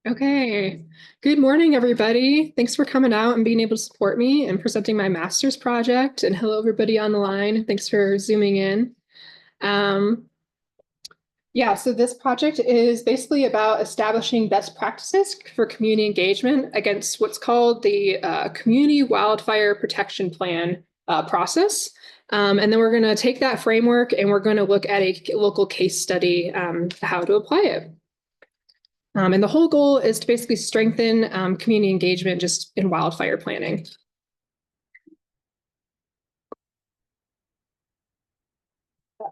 Okay. Good morning, everybody. Thanks for coming out and being able to support me and presenting my master's project. And hello, everybody on the line. Thanks for zooming in. Um, so this project is basically about establishing best practices for community engagement against what's called the Community Wildfire Protection Plan process. And then we're going to take that framework and we're going to look at a local case study, how to apply it. And the whole goal is to basically strengthen community engagement just in wildfire planning.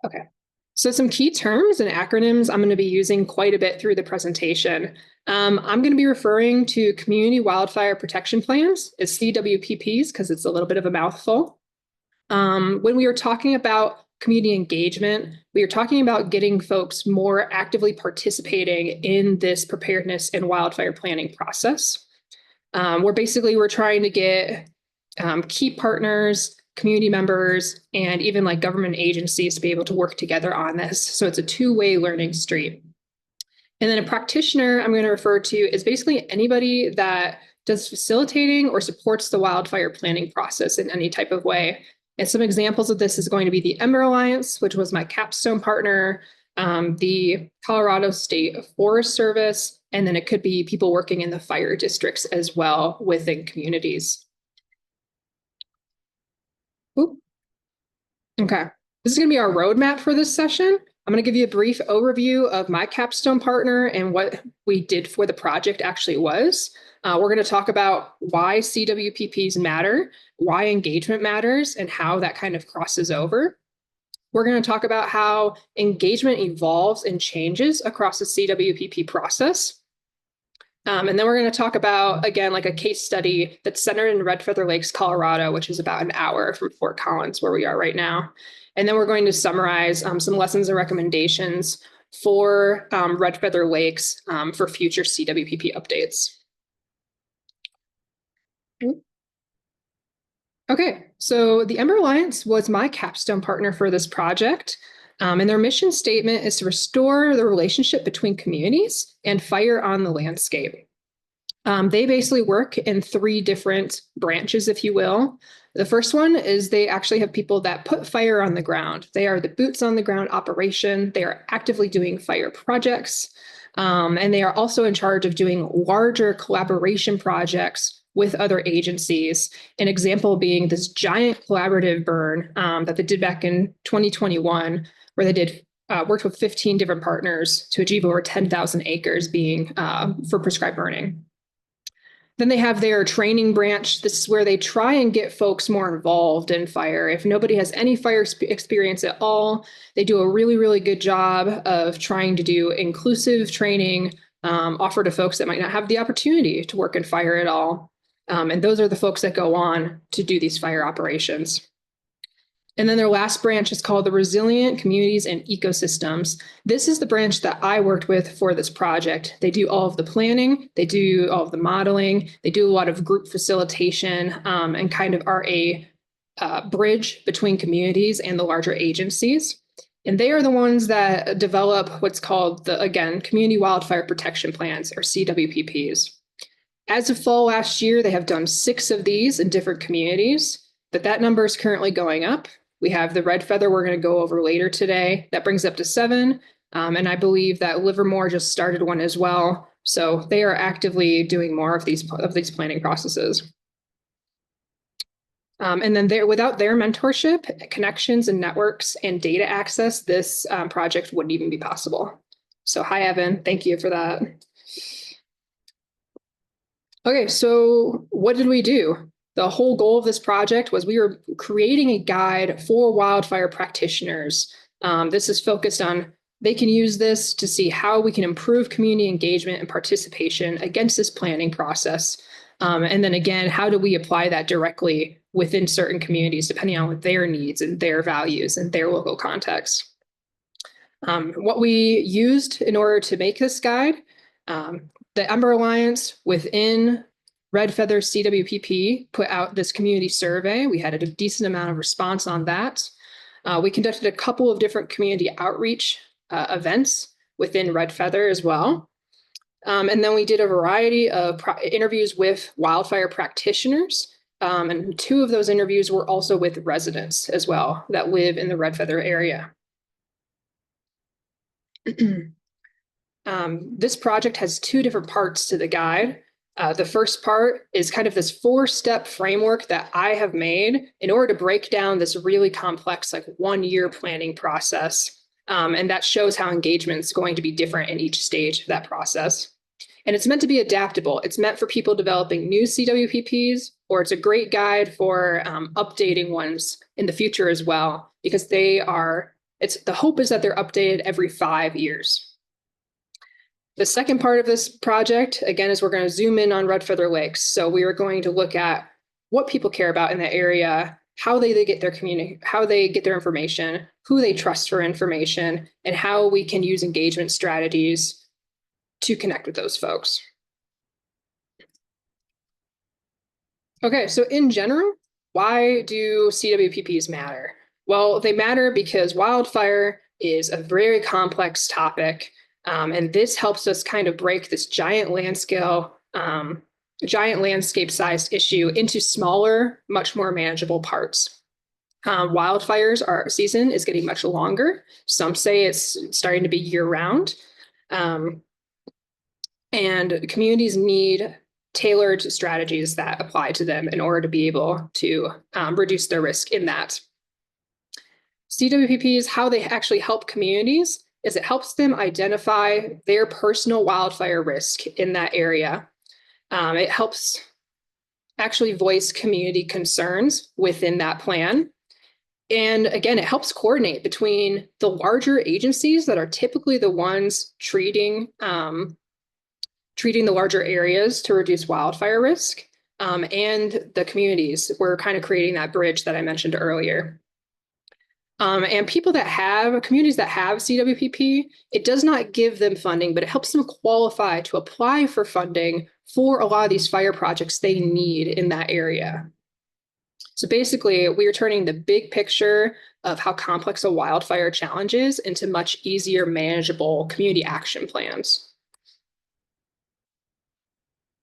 Okay. So some key terms and acronyms I'm going to be using quite a bit through the presentation. I'm going to be referring to Community Wildfire Protection Plans as CWPPs because it's a little bit of a mouthful. When we were talking about community engagement, we are talking about getting folks more actively participating in this preparedness and wildfire planning process. We're trying to get key partners, community members, and even like government agencies to be able to work together on this. So it's a two-way learning street. And then a practitioner I'm going to refer to is basically anybody that does facilitating or supports the wildfire planning process in any type of way. And some examples of this is going to be the Ember Alliance, which was my Capstone partner, the Colorado State Forest Service, and then it could be people working in the fire districts as well within communities. Oop. Okay, this is going to be our roadmap for this session. I'm going to give you a brief overview of my Capstone partner and what we did for the project actually was. We're going to talk about why CWPPs matter, why engagement matters, and how that kind of crosses over. We're going to talk about how engagement evolves and changes across the CWPP process. And then we're going to talk about, again, like a case study that's centered in Red Feather Lakes, Colorado, which is about an hour from Fort Collins, where we are right now. And then we're going to summarize some lessons and recommendations for Red Feather Lakes for future CWPP updates. Okay, so the Ember Alliance was my capstone partner for this project. And their mission statement is to restore the relationship between communities and fire on the landscape. They basically work in three different branches, if you will. The first one is they actually have people that put fire on the ground. They are the boots on the ground operation. They are actively doing fire projects. And they are also in charge of doing larger collaboration projects with other agencies. An example being this giant collaborative burn that they did back in 2021, where they did worked with 15 different partners to achieve over 10,000 acres being for prescribed burning. Then they have their training branch. This is where they try and get folks more involved in fire. If nobody has any fire experience at all, they do a really, really good job of trying to do inclusive training offered to folks that might not have the opportunity to work in fire at all. And those are the folks that go on to do these fire operations. And then their last branch is called the Resilient Communities and Ecosystems. This is the branch that I worked with for this project. They do all of the planning, they do all of the modeling, they do a lot of group facilitation, and kind of are a bridge between communities and the larger agencies. And they are the ones that develop what's called the, again, Community Wildfire Protection Plans, or CWPPs. As of fall last year, they have done 6 of these in different communities, but that number is currently going up. We have the Red Feather we're going to go over later today. That brings up to 7. And I believe that Livermore just started one as well. So they are actively doing more of these planning processes. And then without their mentorship, connections and networks and data access, this project wouldn't even be possible. So hi, Evan. Thank you for that. Okay, so what did we do? The whole goal of this project was we were creating a guide for wildfire practitioners. This is focused on, they can use this to see how we can improve community engagement and participation against this planning process. And then again, how do we apply that directly within certain communities, depending on what their needs and their values and their local context. What we used in order to make this guide, the Ember Alliance within Red Feather CWPP put out this community survey. We had a decent amount of response on that. We conducted a couple of different community outreach events within Red Feather as well. And then we did a variety of interviews with wildfire practitioners. And 2 of those interviews were also with residents as well that live in the Red Feather area. This project has 2 different parts to the guide. The first part is kind of this 4-step framework that I have made in order to break down this really complex, like 1-year planning process. And that shows how engagement is going to be different in each stage of that process. And it's meant to be adaptable. It's meant for people developing new CWPPs, or it's a great guide for updating ones in the future as well, because the hope is that they're updated every 5 years. The second part of this project, again, is we're going to zoom in on Red Feather Lakes. So we are going to look at what people care about in that area, how they get their how they get their information, who they trust for information, and how we can use engagement strategies to connect with those folks. Okay, so in general, why do CWPPs matter? Well, they matter because wildfire is a very complex topic. And this helps us kind of break this giant landscape-sized issue into smaller, much more manageable parts. Wildfires, our season is getting much longer. Some say it's starting to be year-round. And communities need tailored strategies that apply to them in order to be able to reduce their risk in that. CWPPs, how they actually help communities is it helps them identify their personal wildfire risk in that area. It helps actually voice community concerns within that plan. And again, it helps coordinate between the larger agencies that are typically the ones treating the larger areas to reduce wildfire risk, and the communities. We're kind of creating that bridge that I mentioned earlier. And communities that have CWPP, it does not give them funding, but it helps them qualify to apply for funding for a lot of these fire projects they need in that area. So basically, we are turning the big picture of how complex a wildfire challenge is into much easier, manageable community action plans.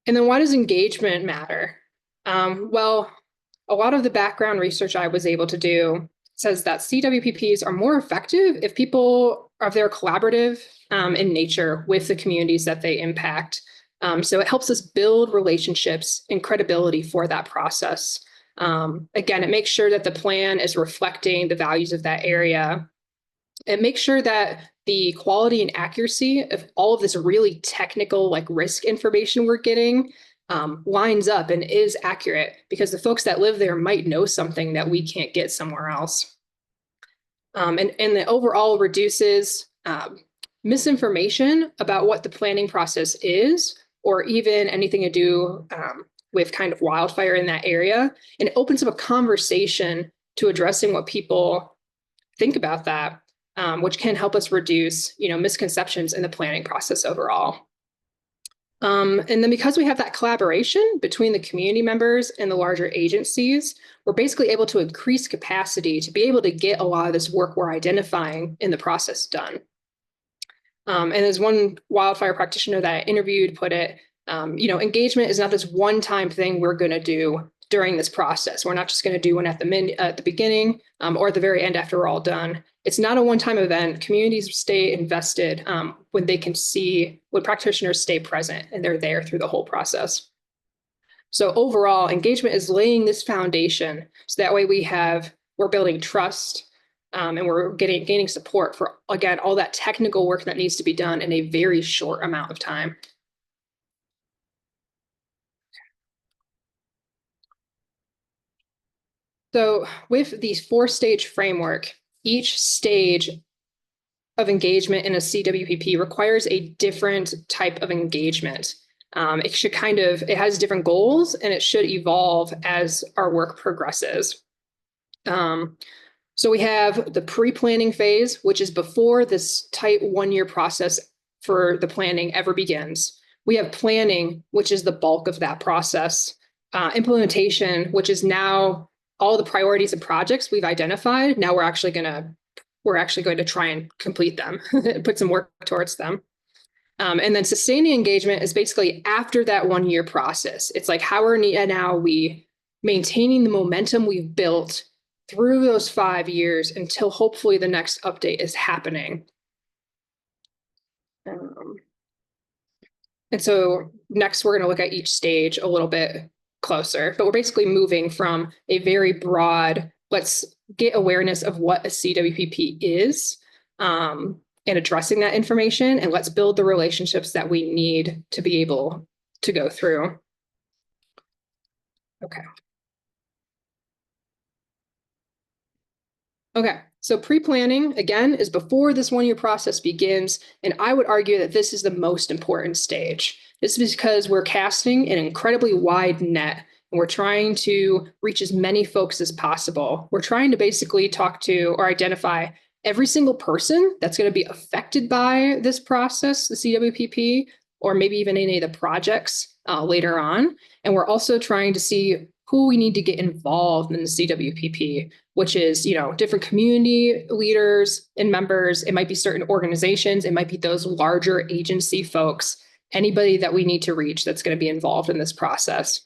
And then why does engagement matter? Well, a lot of the background research I was able to do says that CWPPs are more effective if they're collaborative in nature with the communities that they impact. So it helps us build relationships and credibility for that process. Again, it makes sure that the plan is reflecting the values of that area. It makes sure that the quality and accuracy of all of this really technical, like risk information we're getting lines up and is accurate, because the folks that live there might know something that we can't get somewhere else. And it overall reduces misinformation about what the planning process is, or even anything to do with kind of wildfire in that area. And it opens up a conversation to addressing what people think about that, which can help us reduce, misconceptions in the planning process overall. And then because we have that collaboration between the community members and the larger agencies, we're basically able to increase capacity to be able to get a lot of this work we're identifying in the process done. And as one wildfire practitioner that I interviewed put it, engagement is not this one-time thing we're going to do during this process. We're not just going to do one at the beginning or at the very end after we're all done. It's not a one-time event. Communities stay invested when practitioners stay present and they're there through the whole process. So overall, engagement is laying this foundation. So that way we're building trust and we're gaining support for, again, all that technical work that needs to be done in a very short amount of time. So with the 4-stage framework, each stage of engagement in a CWPP requires a different type of engagement. It has different goals, and it should evolve as our work progresses. So we have the pre-planning phase, which is before this tight 1-year process for the planning ever begins. We have planning, which is the bulk of that process. Implementation, which is now all the priorities and projects we've identified. Now we're actually going to try and complete them, put some work towards them. And then sustaining engagement is basically after that 1 year process. It's like, how are now we maintaining the momentum we've built through those 5 years until hopefully the next update is happening. And so next we're going to look at each stage a little bit closer, but we're basically moving from a very broad, let's get awareness of what a CWPP is, and addressing that information, and let's build the relationships that we need to be able to go through. Okay. Okay, so pre-planning, again, is before this 1 year process begins, and I would argue that this is the most important stage. This is because we're casting an incredibly wide net, and we're trying to reach as many folks as possible. We're trying to basically talk to or identify every single person that's going to be affected by this process, the CWPP, or maybe even any of the projects later on. And we're also trying to see who we need to get involved in the CWPP, which is, different community leaders and members. It might be certain organizations. It might be those larger agency folks, anybody that we need to reach that's going to be involved in this process.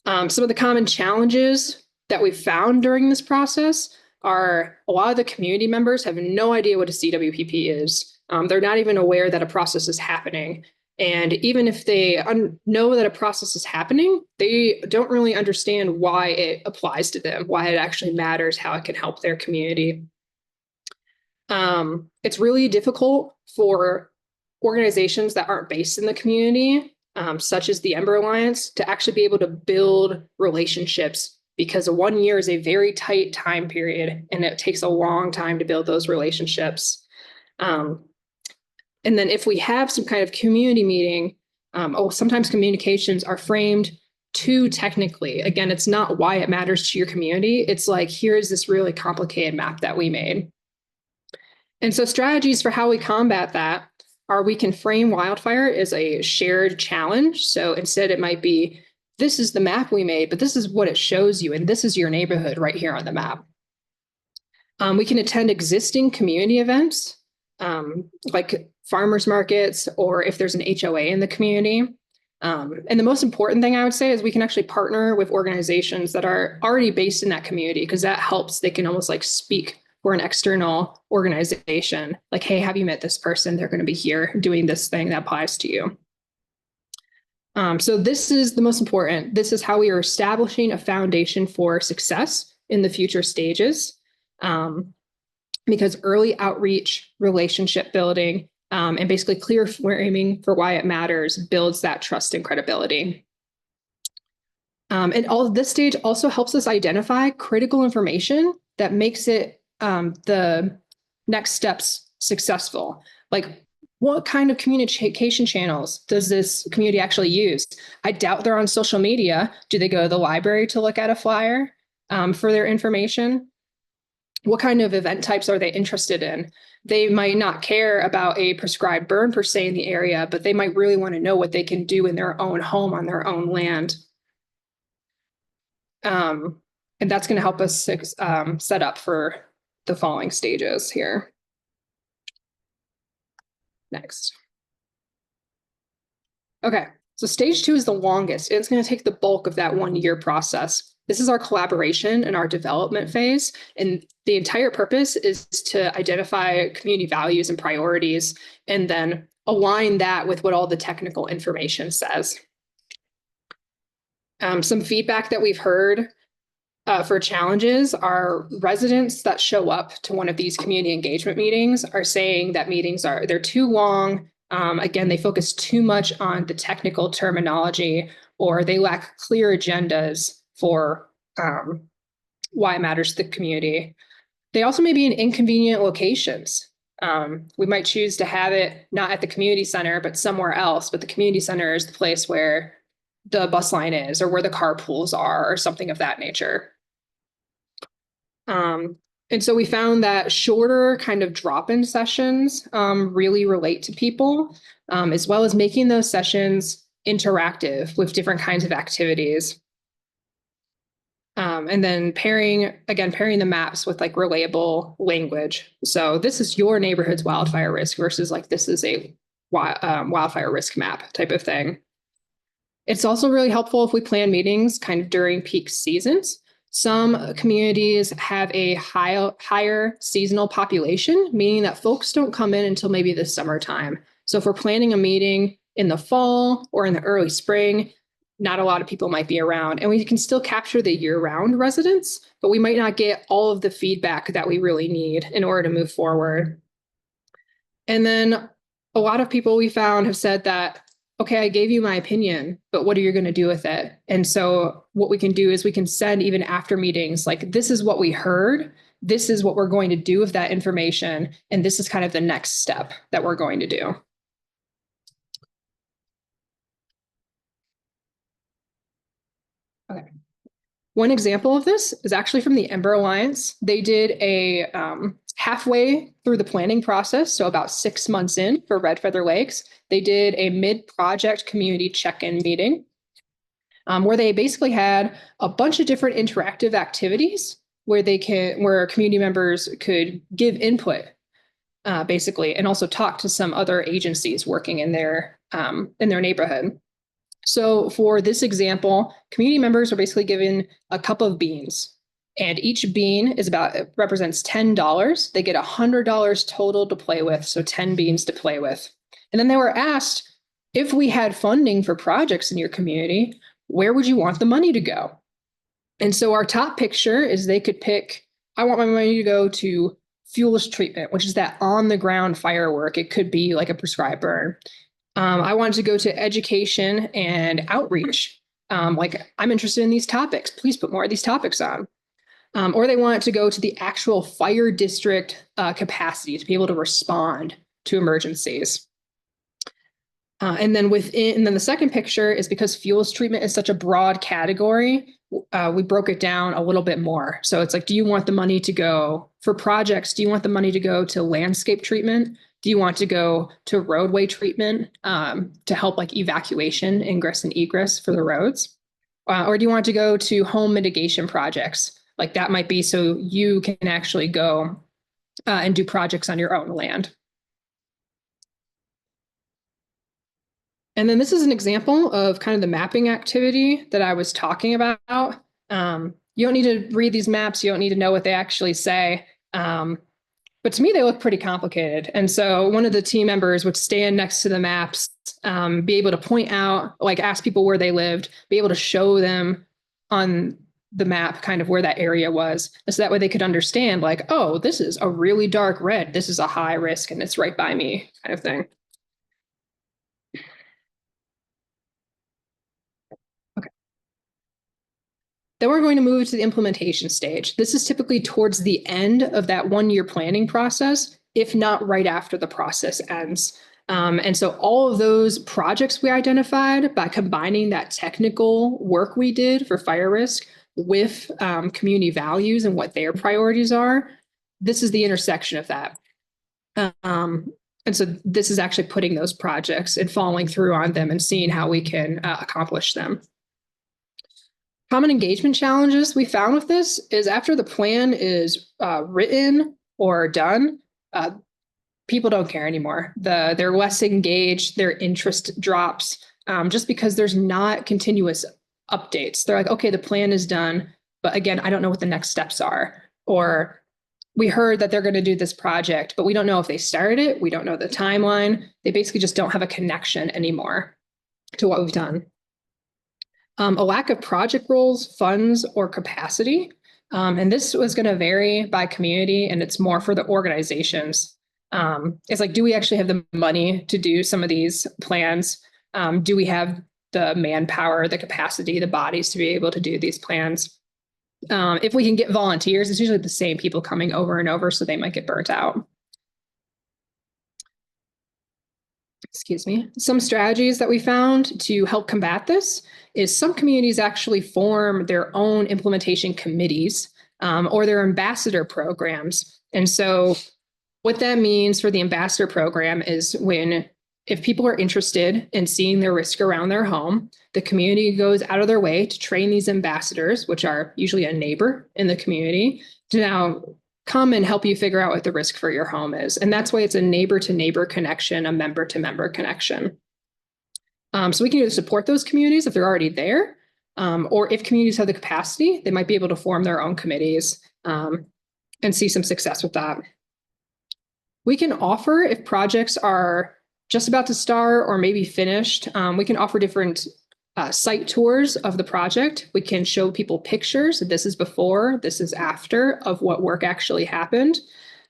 Some of the common challenges that we've found during this process are a lot of the community members have no idea what a CWPP is. They're not even aware that a process is happening. And even if they know that a process is happening, they don't really understand why it applies to them, why it actually matters, how it can help their community. It's really difficult for organizations that aren't based in the community, such as the Ember Alliance, to actually be able to build relationships, because 1 year is a very tight time period and it takes a long time to build those relationships. And then if we have some kind of community meeting, sometimes communications are framed too technically. Again, it's not why it matters to your community. It's like, here's this really complicated map that we made. And so strategies for how we combat that are, we can frame wildfire as a shared challenge. So instead it might be, this is the map we made, but this is what it shows you. And this is your neighborhood right here on the map. We can attend existing community events, like farmers markets, or if there's an HOA in the community. And the most important thing I would say is we can actually partner with organizations that are already based in that community, because that helps. They can almost like speak for an external organization, like, hey, have you met this person? They're going to be here doing this thing that applies to you. So this is the most important. This is how we are establishing a foundation for success in the future stages. Because early outreach, relationship building, and basically clear framing for why it matters builds that trust and credibility. And all of this stage also helps us identify critical information that makes it the next steps successful. Like, what kind of communication channels does this community actually use? I doubt they're on social media. Do they go to the library to look at a flyer for their information? What kind of event types are they interested in? They might not care about a prescribed burn per se in the area, but they might really want to know what they can do in their own home on their own land. And that's going to help us set up for the following stages here. Next. Okay, so stage 2 is the longest. It's going to take the bulk of that 1 year process. This is our collaboration and our development phase. And the entire purpose is to identify community values and priorities, and then align that with what all the technical information says. Some feedback that we've heard for challenges are residents that show up to one of these community engagement meetings are saying that they're too long. Again, they focus too much on the technical terminology, or they lack clear agendas for why it matters to the community. They also may be in inconvenient locations. We might choose to have it not at the community center, but somewhere else. But the community center is the place where the bus line is, or where the carpools are, or something of that nature. And so we found that shorter kind of drop-in sessions really relate to people, as well as making those sessions interactive with different kinds of activities. And then pairing the maps with like relatable language. So this is your neighborhood's wildfire risk versus like, this is a wildfire risk map type of thing. It's also really helpful if we plan meetings kind of during peak seasons. Some communities have a higher seasonal population, meaning that folks don't come in until maybe the summertime. So if we're planning a meeting in the fall or in the early spring, not a lot of people might be around, and we can still capture the year-round residents, but we might not get all of the feedback that we really need in order to move forward. And then a lot of people we found have said that, okay, I gave you my opinion, but what are you going to do with it? And so what we can do is we can send even after meetings, like, this is what we heard, this is what we're going to do with that information, and this is kind of the next step that we're going to do. Okay. One example of this is actually from the Ember Alliance. They did a halfway through the planning process, so about 6 months in for Red Feather Lakes, they did a mid-project community check-in meeting where they basically had a bunch of different interactive activities where community members could give input, basically, and also talk to some other agencies working in their neighborhood. So for this example, community members are basically given a cup of beans, and each bean represents $10. They get $100 total to play with, so 10 beans to play with. And then they were asked, if we had funding for projects in your community, where would you want the money to go? And so our top picture is they could pick, I want my money to go to fuelless treatment, which is that on the ground firework. It could be like a prescribed burn. I wanted to go to education and outreach. Like, I'm interested in these topics. Please put more of these topics on. Or they wanted to go to the actual fire district capacity to be able to respond to emergencies. And then the second picture is, because fuels treatment is such a broad category, we broke it down a little bit more. So it's like, do you want the money to go for projects? Do you want the money to go to landscape treatment? Do you want to go to roadway treatment to help like evacuation, ingress and egress for the roads? Or do you want to go to home mitigation projects? Like, that might be so you can actually go and do projects on your own land. And then this is an example of kind of the mapping activity that I was talking about. You don't need to read these maps. You don't need to know what they actually say. But to me, they look pretty complicated. And so one of the team members would stand next to the maps, be able to point out, like, ask people where they lived, be able to show them on the map kind of where that area was. So that way they could understand, like, oh, this is a really dark red. This is a high risk and it's right by me, kind of thing. Then we're going to move to the implementation stage. This is typically towards the end of that 1-year planning process, if not right after the process ends. And so all of those projects we identified, by combining that technical work we did for fire risk with community values and what their priorities are, this is the intersection of that. And so this is actually putting those projects and following through on them and seeing how we can accomplish them. Common engagement challenges we found with this is, after the plan is written or done, people don't care anymore. They're less engaged, their interest drops, just because there's not continuous updates. They're like, okay, the plan is done, but again, I don't know what the next steps are. Or, we heard that they're going to do this project, but we don't know if they started it. We don't know the timeline. They basically just don't have a connection anymore to what we've done. A lack of project roles, funds, or capacity. And this was going to vary by community, and it's more for the organizations. It's like, do we actually have the money to do some of these plans? Do we have the manpower, the capacity, the bodies to be able to do these plans? If we can get volunteers, it's usually the same people coming over and over, so they might get burnt out. Excuse me. Some strategies that we found to help combat this is, some communities actually form their own implementation committees or their ambassador programs. And so what that means for the ambassador program is, if people are interested in seeing their risk around their home, the community goes out of their way to train these ambassadors, which are usually a neighbor in the community, to now come and help you figure out what the risk for your home is. And that's why it's a neighbor-to-neighbor connection, a member-to-member connection. So we can either support those communities if they're already there, or if communities have the capacity, they might be able to form their own committees and see some success with that. We can offer, if projects are just about to start or maybe finished, we can offer different site tours of the project. We can show people pictures. This is before, this is after of what work actually happened.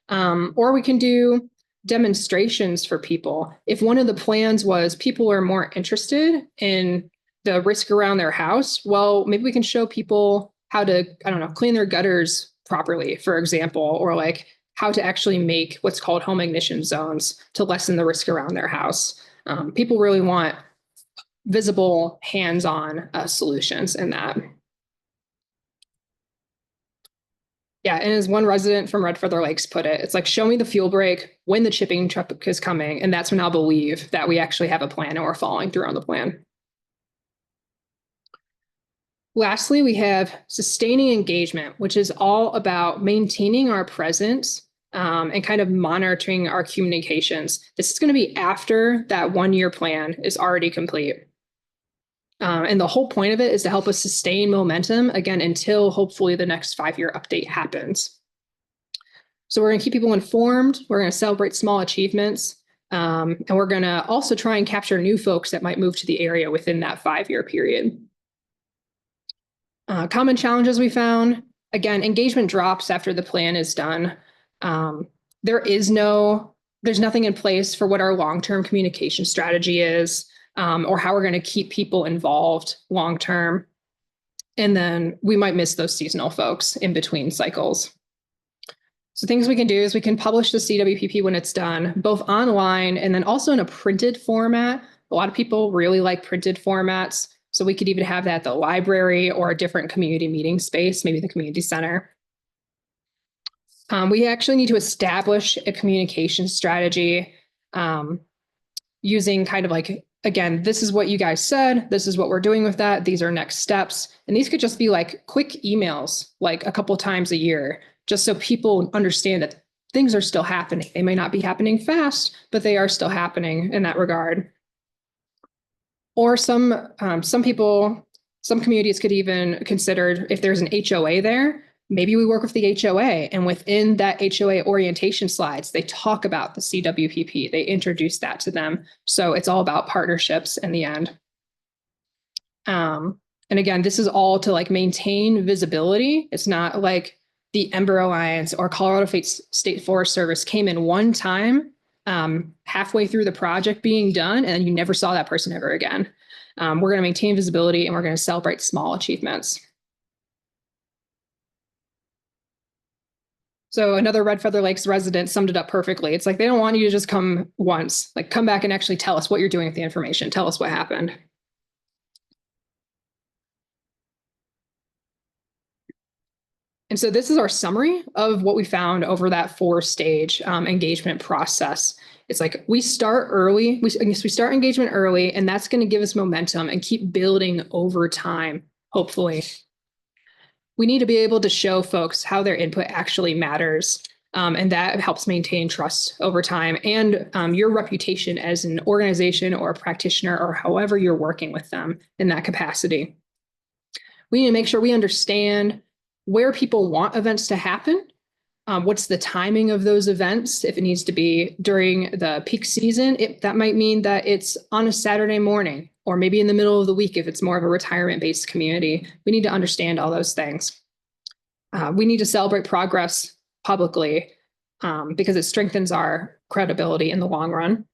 Or we can do demonstrations for people. If one of the plans was people are more interested in the risk around their house, well, maybe we can show people how to, I don't know, clean their gutters properly, for example, or like how to actually make what's called home ignition zones to lessen the risk around their house. People really want visible, hands-on solutions in that. Yeah, and as one resident from Red Feather Lakes put it, it's like, show me the fuel break when the chipping truck is coming, and that's when I'll believe that we actually have a plan and we're following through on the plan. Lastly, we have sustaining engagement, which is all about maintaining our presence and kind of monitoring our communications. This is going to be after that 1-year plan is already complete. And the whole point of it is to help us sustain momentum, again, until hopefully the next 5-year update happens. So we're going to keep people informed. We're going to celebrate small achievements. And we're going to also try and capture new folks that might move to the area within that 5-year period. Common challenges we found, again, engagement drops after the plan is done. There's nothing in place for what our long-term communication strategy is, or how we're going to keep people involved long-term. And then we might miss those seasonal folks in between cycles. So things we can do is we can publish the CWPP when it's done, both online and then also in a printed format. A lot of people really like printed formats. So we could even have that at the library or a different community meeting space, maybe the community center. We actually need to establish a communication strategy using kind of like, again, this is what you guys said, this is what we're doing with that, these are next steps. And these could just be like quick emails, like a couple times a year, just so people understand that things are still happening. They may not be happening fast, but they are still happening in that regard. Or some communities could even consider, if there's an HOA there, maybe we work with the HOA, and within that HOA orientation slides, they talk about the CWPP. They introduce that to them. So it's all about partnerships in the end. And again, this is all to like maintain visibility. It's not like the Ember Alliance or Colorado State Forest Service came in one time halfway through the project being done, and you never saw that person ever again. We're going to maintain visibility and we're going to celebrate small achievements. So another Red Feather Lakes resident summed it up perfectly. It's like, they don't want you to just come once, like come back and actually tell us what you're doing with the information. Tell us what happened. And so this is our summary of what we found over that 4-stage engagement process. It's like we start early, we start engagement early, and that's going to give us momentum and keep building over time, hopefully. We need to be able to show folks how their input actually matters, and that helps maintain trust over time and your reputation as an organization or a practitioner or however you're working with them in that capacity. We need to make sure we understand where people want events to happen. What's the timing of those events? If it needs to be during the peak season, that might mean that it's on a Saturday morning, or maybe in the middle of the week if it's more of a retirement-based community. We need to understand all those things. We need to celebrate progress publicly because it strengthens our credibility in the long run.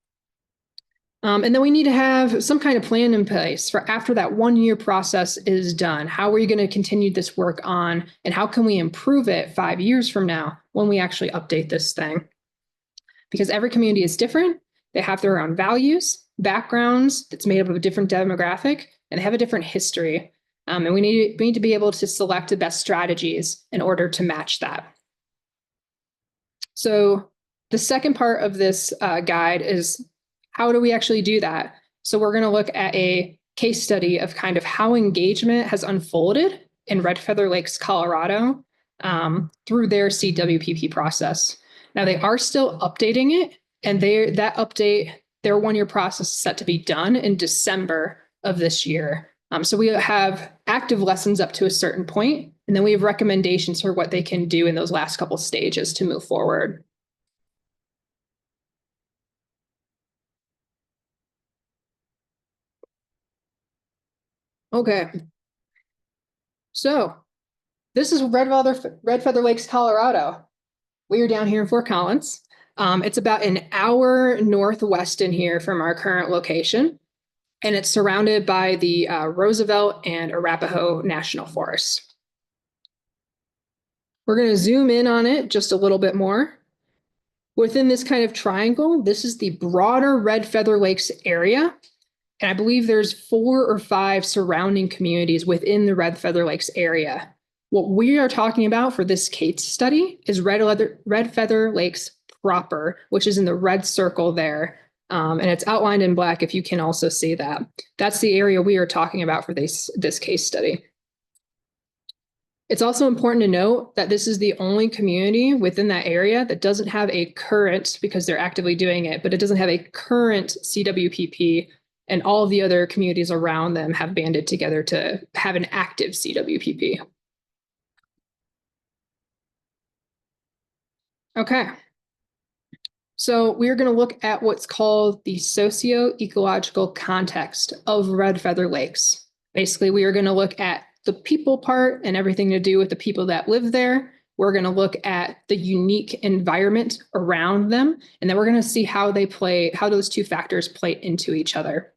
And then we need to have some kind of plan in place for after that 1-year process is done. How are you going to continue this work on, and how can we improve it 5 years from now when we actually update this thing? Because every community is different. They have their own values, backgrounds that's made up of a different demographic, and they have a different history. And we need to be able to select the best strategies in order to match that. So the second part of this guide is, how do we actually do that? So we're going to look at a case study of kind of how engagement has unfolded in Red Feather Lakes, Colorado. through their CWPP process. Now they are still updating it, and that update, their 1-year process is set to be done in December of this year. So we have active lessons up to a certain point, and then we have recommendations for what they can do in those last couple stages to move forward. Okay. So this is Red Feather Lakes, Colorado. We are down here in Fort Collins. It's about an hour northwest in here from our current location, and it's surrounded by the Roosevelt and Arapahoe National Forests. We're going to zoom in on it just a little bit more. Within this kind of triangle, this is the broader Red Feather Lakes area. And I believe there's 4 or 5 surrounding communities within the Red Feather Lakes area. What we are talking about for this case study is Red Feather Lakes proper, which is in the red circle there. And it's outlined in black if you can also see that. That's the area we are talking about for this case study. It's also important to note that this is the only community within that area that doesn't have a current, because they're actively doing it, but it doesn't have a current CWPP, and all of the other communities around them have banded together to have an active CWPP. Okay. So we're going to look at what's called the socio-ecological context of Red Feather Lakes. Basically, we are going to look at the people part and everything to do with the people that live there. We're going to look at the unique environment around them, and then we're going to see how those 2 factors play into each other.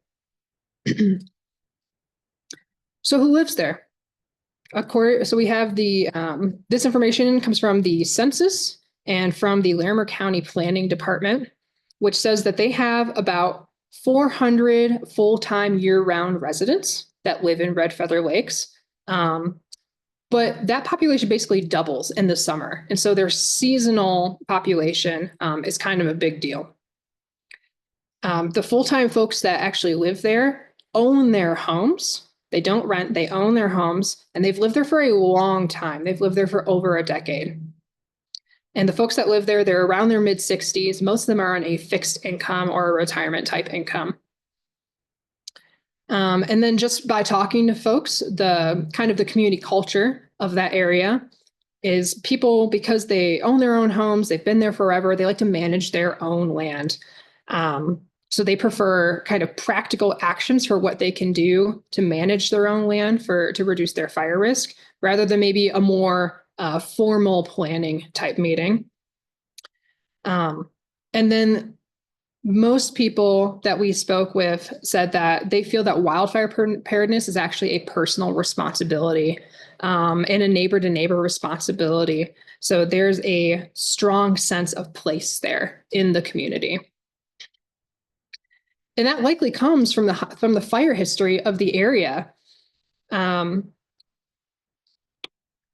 So who lives there? So we have this information comes from the census and from the Larimer County Planning Department, which says that they have about 400 full-time year-round residents that live in Red Feather Lakes. But that population basically doubles in the summer. And so their seasonal population is kind of a big deal. The full-time folks that actually live there own their homes. They don't rent, they own their homes, and they've lived there for a long time. They've lived there for over a decade. And the folks that live there, they're around their mid-60s. Most of them are on a fixed income or a retirement type income. And then just by talking to folks, the kind of the community culture of that area is people, because they own their own homes, they've been there forever, they like to manage their own land. So they prefer kind of practical actions for what they can do to manage their own land to reduce their fire risk, rather than maybe a more formal planning type meeting. And then most people that we spoke with said that they feel that wildfire preparedness is actually a personal responsibility and a neighbor-to-neighbor responsibility. So there's a strong sense of place there in the community. And that likely comes from the fire history of the area.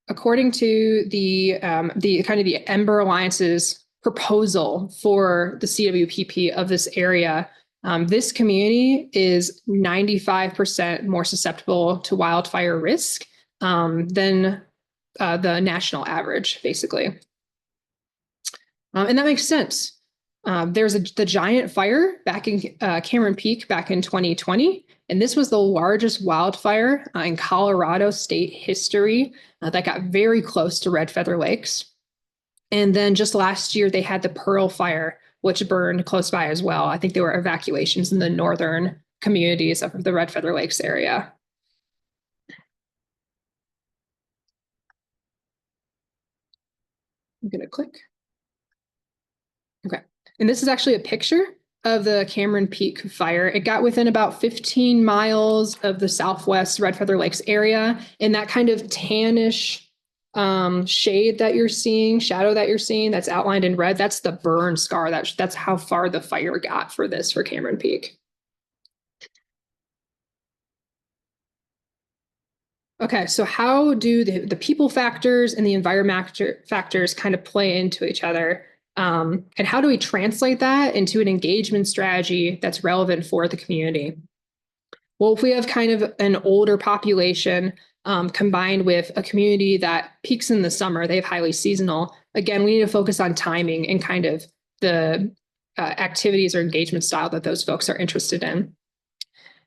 According to the kind of the Ember Alliance's proposal for the CWPP of this area, this community is 95% more susceptible to wildfire risk than the national average, basically. And that makes sense. There's the giant fire back in Cameron Peak back in 2020, and this was the largest wildfire in Colorado state history that got very close to Red Feather Lakes. And then just last year, they had the Pearl Fire, which burned close by as well. I think there were evacuations in the northern communities of the Red Feather Lakes area. I'm going to click. Okay. And this is actually a picture of the Cameron Peak fire. It got within about 15 miles of the southwest Red Feather Lakes area, in that kind of tannish shade that you're seeing, shadow that you're seeing, that's outlined in red. That's the burn scar. That's how far the fire got for Cameron Peak. Okay, so how do the people factors and the environment factors kind of play into each other? And how do we translate that into an engagement strategy that's relevant for the community? Well, if we have kind of an older population, combined with a community that peaks in the summer. They have highly seasonal. Again, we need to focus on timing and kind of the activities or engagement style that those folks are interested in.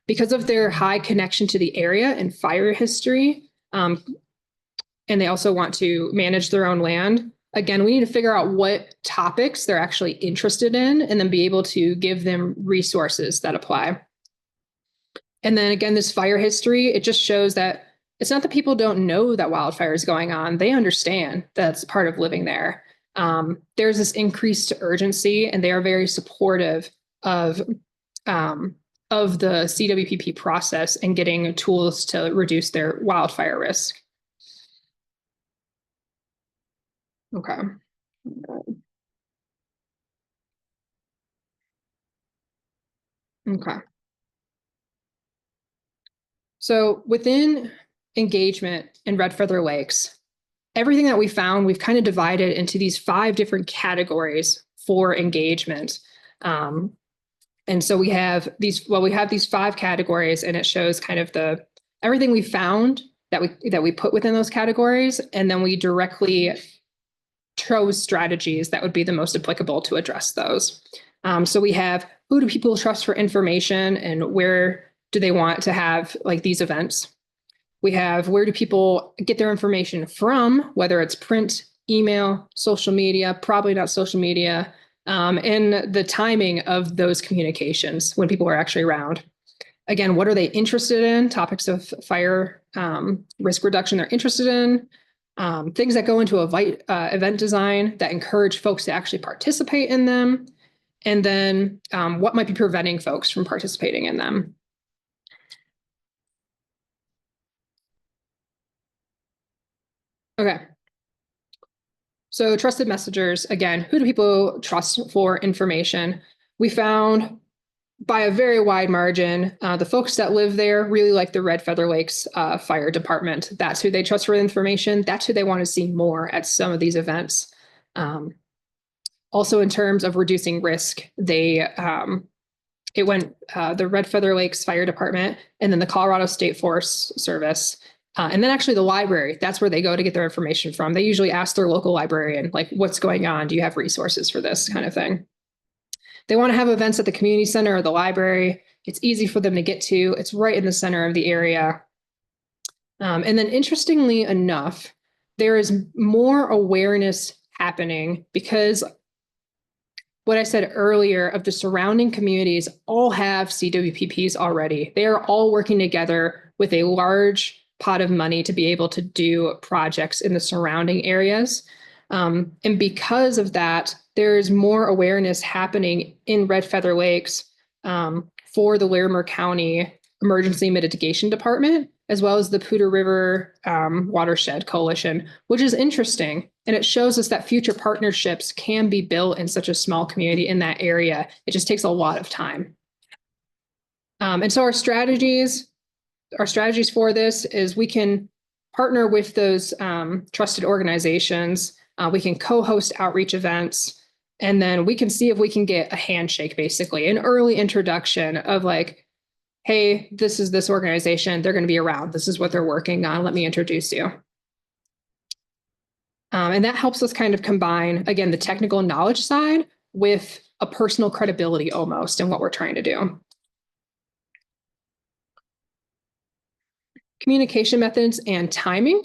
Because of their high connection to the area and fire history, and they also want to manage their own land, again, we need to figure out what topics they're actually interested in and then be able to give them resources that apply. And then again, this fire history, it just shows that it's not that people don't know that wildfire is going on. They understand that's part of living there. There's this increased urgency, and they are very supportive of the CWPP process and getting tools to reduce their wildfire risk. Okay. Okay. So within engagement in Red Feather Lakes, everything that we found, we've kind of divided into these 5 different categories for engagement. And so we have these 5 categories, and it shows kind of everything we found that we put within those categories, and then we directly chose strategies that would be the most applicable to address those. So we have, who do people trust for information, and where do they want to have like these events? We have, where do people get their information from, whether it's print, email, social media, probably not social media, and the timing of those communications when people are actually around. Again, what are they interested in? Topics of fire risk reduction they're interested in. Things that go into event design that encourage folks to actually participate in them. And then what might be preventing folks from participating in them. Okay. So trusted messengers, again, who do people trust for information? We found by a very wide margin, the folks that live there really like the Red Feather Lakes Fire Department. That's who they trust for information. That's who they want to see more at some of these events. Also, in terms of reducing risk, the Red Feather Lakes Fire Department, and then the Colorado State Forest Service, and then actually the library. That's where they go to get their information from. They usually ask their local librarian, like, what's going on? Do you have resources for this kind of thing? They want to have events at the community center or the library. It's easy for them to get to. It's right in the center of the area. And then interestingly enough, there is more awareness happening because what I said earlier of the surrounding communities all have CWPPs already. They are all working together with a large pot of money to be able to do projects in the surrounding areas. And because of that, there's more awareness happening in Red Feather Lakes for the Larimer County Emergency Mitigation Department, as well as the Poudre River Watershed Coalition, which is interesting. And it shows us that future partnerships can be built in such a small community in that area. It just takes a lot of time. And so our strategies for this is we can partner with those trusted organizations. We can co-host outreach events, and then we can see if we can get a handshake, basically an early introduction of like, hey, this is this organization. They're going to be around. This is what they're working on. Let me introduce you. And that helps us kind of combine, again, the technical knowledge side with a personal credibility almost in what we're trying to do. Communication methods and timing.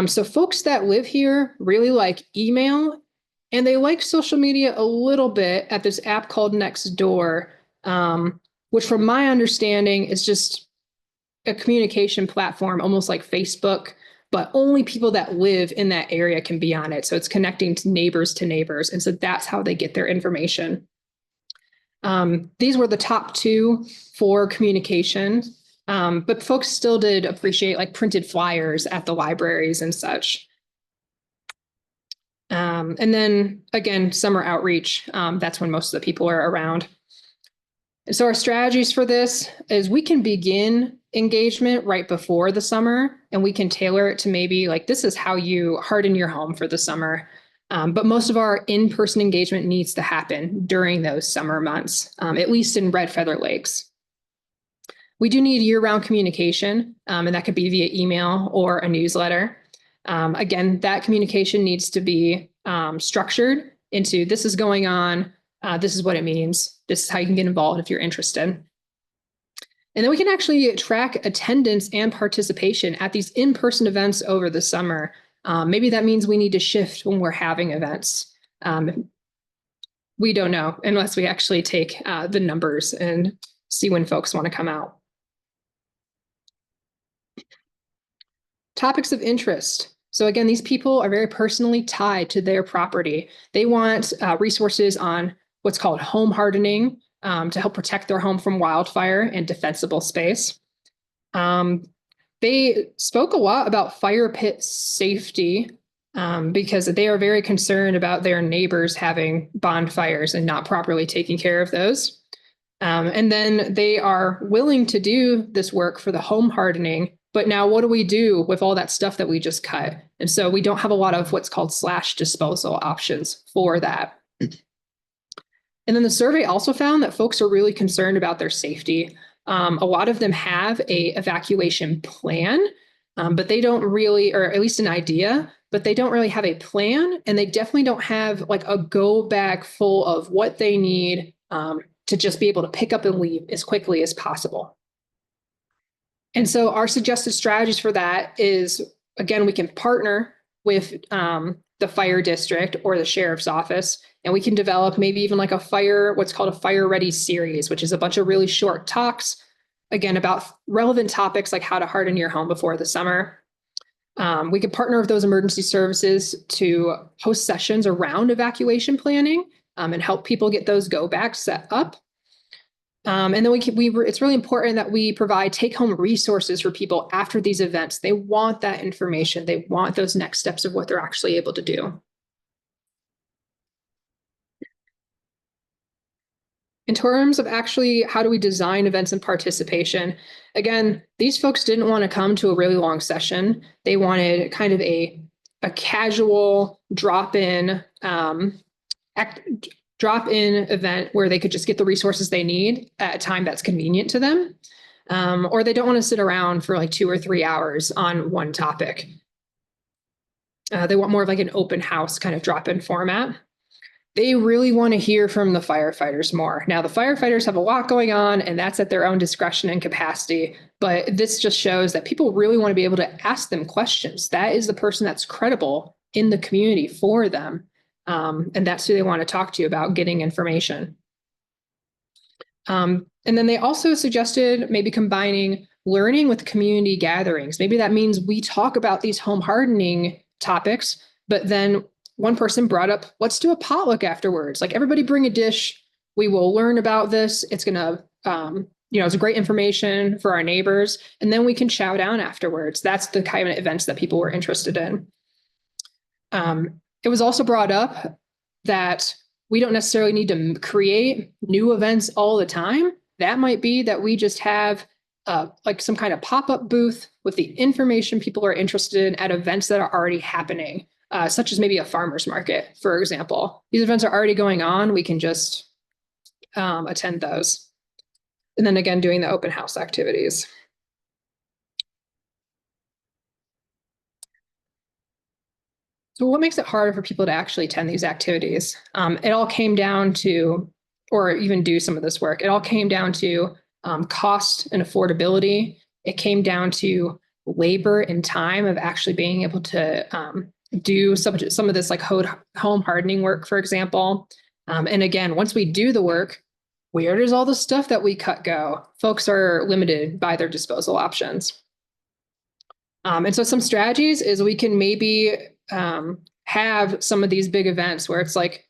So folks that live here really like email, and they like social media a little bit at this app called Nextdoor, which from my understanding is just a communication platform, almost like Facebook, but only people that live in that area can be on it. So it's connecting to neighbors. And so that's how they get their information. These were the top 2 for communication. But folks still did appreciate like printed flyers at the libraries and such. And then again, summer outreach, that's when most of the people are around. So our strategies for this is we can begin engagement right before the summer, and we can tailor it to maybe like, this is how you harden your home for the summer. But most of our in-person engagement needs to happen during those summer months, at least in Red Feather Lakes. We do need year-round communication, and that could be via email or a newsletter. Again, that communication needs to be structured into this is going on, this is what it means, this is how you can get involved if you're interested. And then we can actually track attendance and participation at these in-person events over the summer. Maybe that means we need to shift when we're having events. We don't know unless we actually take the numbers and see when folks want to come out. Topics of interest. So again, these people are very personally tied to their property. They want resources on what's called home hardening to help protect their home from wildfire and defensible space. They spoke a lot about fire pit safety because they are very concerned about their neighbors having bonfires and not properly taking care of those. And then they are willing to do this work for the home hardening. But now what do we do with all that stuff that we just cut? And so we don't have a lot of what's called slash disposal options for that. And then the survey also found that folks are really concerned about their safety. A lot of them have a evacuation plan, but they don't really, or at least an idea, but they don't really have a plan. And they definitely don't have like a go bag full of what they need to just be able to pick up and leave as quickly as possible. And so our suggested strategies for that is, again, we can partner with the fire district or the sheriff's office, and we can develop maybe even like what's called a fire ready series, which is a bunch of really short talks, again, about relevant topics like how to harden your home before the summer. We could partner with those emergency services to host sessions around evacuation planning and help people get those go bags set up. And then it's really important that we provide take-home resources for people after these events. They want that information. They want those next steps of what they're actually able to do. In terms of actually how do we design events and participation, again, these folks didn't want to come to a really long session. They wanted kind of a casual drop-in event where they could just get the resources they need at a time that's convenient to them. Or they don't want to sit around for like 2 or 3 hours on one topic. They want more of like an open house kind of drop-in format. They really want to hear from the firefighters more. Now, the firefighters have a lot going on, and that's at their own discretion and capacity. But this just shows that people really want to be able to ask them questions. That is the person that's credible in the community for them. And that's who they want to talk to about getting information. And then they also suggested maybe combining learning with community gatherings. Maybe that means we talk about these home hardening topics, but then one person brought up, let's do a potluck afterwards. Like everybody bring a dish. We will learn about this. It's going to, it's great information for our neighbors. And then we can chow down afterwards. That's the kind of events that people were interested in. It was also brought up that we don't necessarily need to create new events all the time. That might be that we just have like some kind of pop-up booth with the information people are interested in at events that are already happening, such as maybe a farmer's market, for example. These events are already going on. We can just attend those. And then again, doing the open house activities. So what makes it harder for people to actually attend these activities? It all came down to, or even do some of this work, it all came down to cost and affordability. It came down to labor and time of actually being able to do some of this like home hardening work, for example. And again, once we do the work, where does all the stuff that we cut go? Folks are limited by their disposal options. And so some strategies is we can maybe have some of these big events where it's like,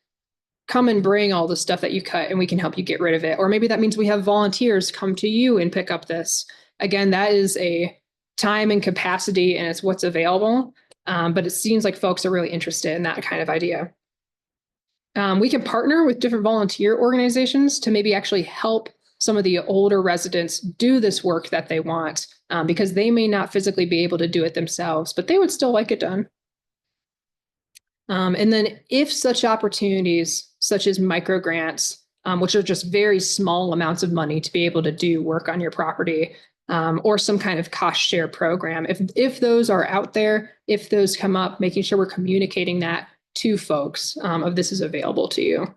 come and bring all the stuff that you cut and we can help you get rid of it. Or maybe that means we have volunteers come to you and pick up this. Again, that is a time and capacity and it's what's available. But it seems like folks are really interested in that kind of idea. We can partner with different volunteer organizations to maybe actually help some of the older residents do this work that they want, because they may not physically be able to do it themselves, but they would still like it done. And then if such opportunities, such as micro grants, which are just very small amounts of money to be able to do work on your property, or some kind of cost share program. If those are out there, if those come up, making sure we're communicating that to folks of this is available to you.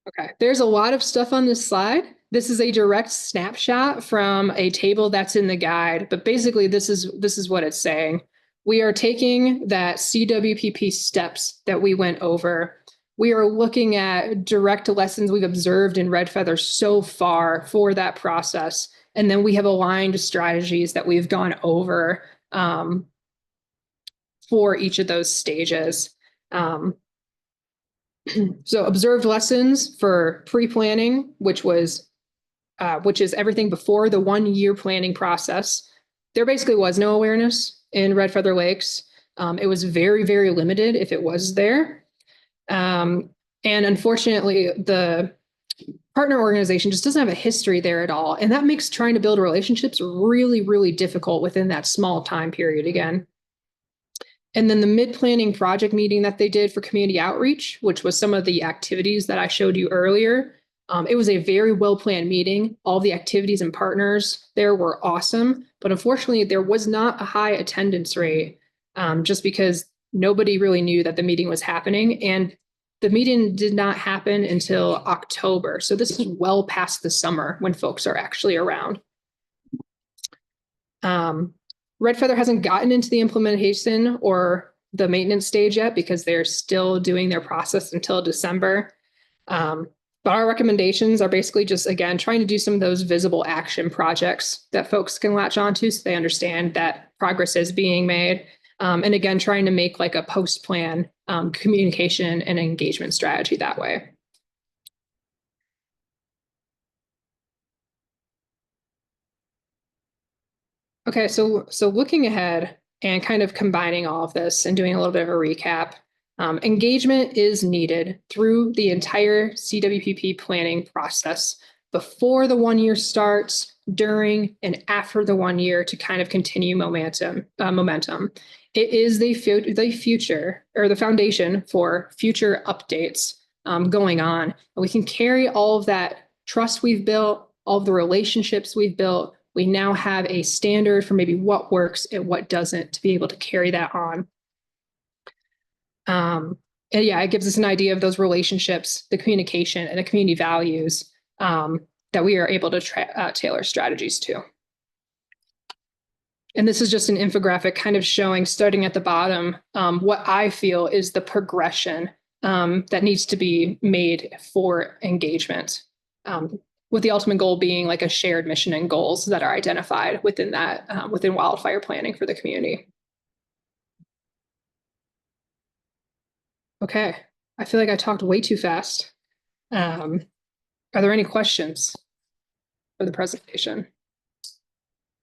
Okay, there's a lot of stuff on this slide. This is a direct snapshot from a table that's in the guide, but basically this is what it's saying. We are taking that CWPP steps that we went over. We are looking at direct lessons we've observed in Red Feather so far for that process. And then we have aligned strategies that we've gone over for each of those stages. So observed lessons for pre-planning, which is everything before the 1 year planning process. There basically was no awareness in Red Feather Lakes. It was very, very limited if it was there. And unfortunately, the partner organization just doesn't have a history there at all. And that makes trying to build relationships really, really difficult within that small time period again. And then the mid-planning project meeting that they did for community outreach, which was some of the activities that I showed you earlier. It was a very well-planned meeting. All the activities and partners there were awesome, but unfortunately there was not a high attendance rate just because nobody really knew that the meeting was happening. And the meeting did not happen until October. So this is well past the summer when folks are actually around. Red Feather hasn't gotten into the implementation or the maintenance stage yet because they're still doing their process until December. But our recommendations are basically just, again, trying to do some of those visible action projects that folks can latch onto so they understand that progress is being made. And again, trying to make like a post-plan communication and engagement strategy that way. Okay, so looking ahead and kind of combining all of this and doing a little bit of a recap, engagement is needed through the entire CWPP planning process before the 1 year starts, during, and after the 1 year to kind of continue momentum. It is the future or the foundation for future updates going on. And we can carry all of that trust we've built, all of the relationships we've built. We now have a standard for maybe what works and what doesn't to be able to carry that on. And yeah, it gives us an idea of those relationships, the communication, and the community values that we are able to tailor strategies to. And this is just an infographic kind of showing, starting at the bottom, what I feel is the progression that needs to be made for engagement. With the ultimate goal being like a shared mission and goals that are identified within that, within wildfire planning for the community. Okay, I feel like I talked way too fast. Are there any questions for the presentation?